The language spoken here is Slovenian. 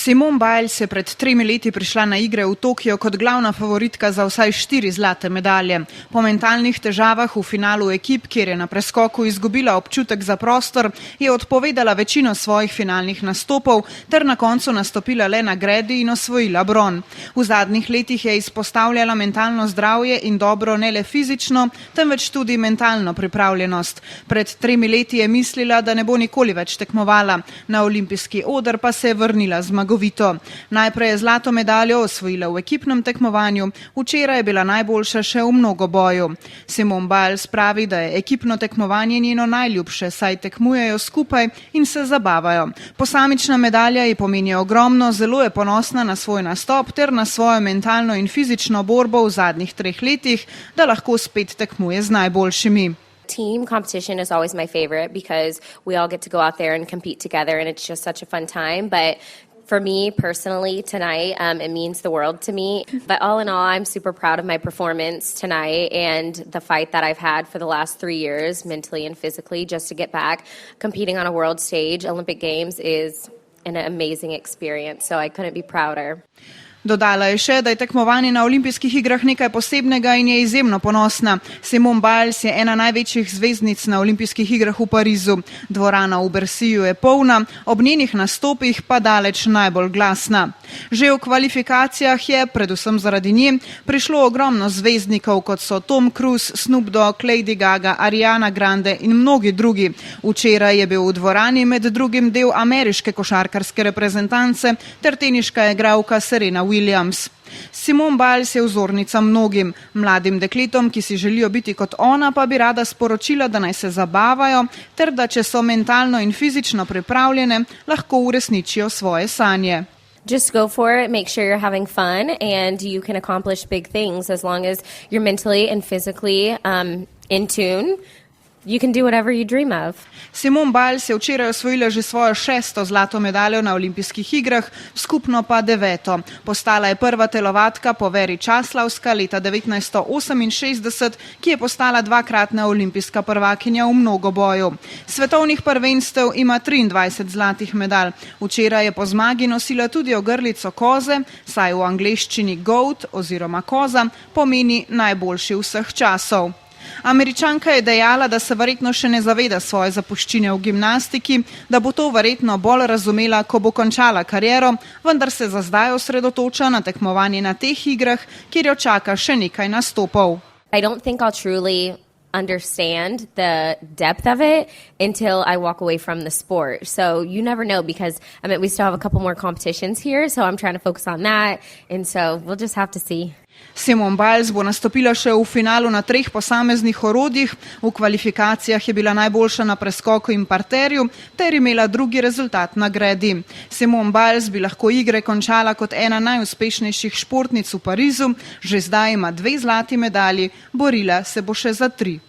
Simone Biles je pred 3 leti prišla na igre v Tokio kot glavna favoritka za vsaj 4 zlate medalje. Po mentalnih težavah v finalu ekip, kjer je na preskoku izgubila občutek za prostor, je odpovedala večino svojih finalnih nastopov ter na koncu nastopila le na gredi in osvojila bron. V zadnjih letih je izpostavljala mentalno zdravje in dobro ne le fizično, temveč tudi mentalno pripravljenost. Pred 3 leti je mislila, da ne bo nikoli več tekmovala. Na olimpijski oder pa se je vrnila zmagovito. Najprej je zlato medaljo osvojila v ekipnem tekmovanju, včeraj je bila najboljša še v mnogoboju. Simone Biles pravi, da je ekipno tekmovanje njeno najljubše, saj tekmujejo skupaj in se zabavajo. Posamična medalja ji pomeni ogromno, zelo je ponosna na svoj nastop ter na svojo mentalno in fizično borbo v zadnjih 3 letih, da lahko spet tekmuje z najboljšimi. Team competition is always my favorite because we all get to go out there and compete together and it's just such a fun time. But for me personally tonight, it means the world to me. But all in all, I'm super proud of my performance tonight and the fight that I've had for the last 3 years, mentally and physically, just to get back. Competing on a world stage, Olympic Games, is an amazing experience, so I couldn't be prouder. Dodala je še, da je tekmovanje na olimpijskih igrah nekaj posebnega in je izjemno ponosna. Simone Biles je ena največjih zvezdnic na olimpijskih igrah v Parizu. Dvorana v Bercyju je polna, ob njenih nastopih pa daleč najbolj glasna. Že v kvalifikacijah je, predvsem zaradi nje, prišlo ogromno zvezdnikov, kot so Tom Cruise, Snoop Dogg, Lady Gaga, Ariana Grande in mnogi drugi. Včeraj je bil v dvorani med drugim del ameriške košarkarske reprezentance ter teniška igralka Serena Williams. Simone Biles je vzornica mnogim. Mladim dekletom, ki si želijo biti kot ona, pa bi rada sporočila, da naj se zabavajo ter da, če so mentalno in fizično pripravljene, lahko uresničijo svoje sanje. Just go for it, make sure you're having fun, and you can accomplish big things as long as you're mentally and physically in tune. You can do whatever you dream of. Simone Biles je včeraj osvojila že svojo 6. zlato medaljo na olimpijskih igrah, skupno pa 9. Postala je prva telovadka po Veri Časlavska leta 1968, ki je postala 2-kratna olimpijska prvakinja v mnogoboju. Svetovnih prvenstev ima 23 zlatih medalj. Včeraj je po zmagi nosila tudi ogrlico koze, saj v angleščini GOAT oziroma koza pomeni najboljši vseh časov. Američanka je dejala, da se verjetno še ne zaveda svoje zapuščine v gimnastiki, da bo to verjetno bolj razumela, ko bo končala kariero, vendar se za zdaj osredotoča na tekmovanje na teh igrah, kjer jo čaka še nekaj nastopov. I don't think I'll truly understand the depth of it until I walk away from the sport. So you never know because we still have a couple more competitions here, so I'm trying to focus on that, and so we'll just have to see. Simone Biles bo nastopila še v finalu na 3 posameznih orodjih. V kvalifikacijah je bila najboljša na preskoku in parterju ter imela drugi rezultat na gredi. Simone Biles bi lahko igre končala kot ena najuspešnejših športnic v Parizu. Že zdaj ima 2 zlati medalji, borila se bo še za 3.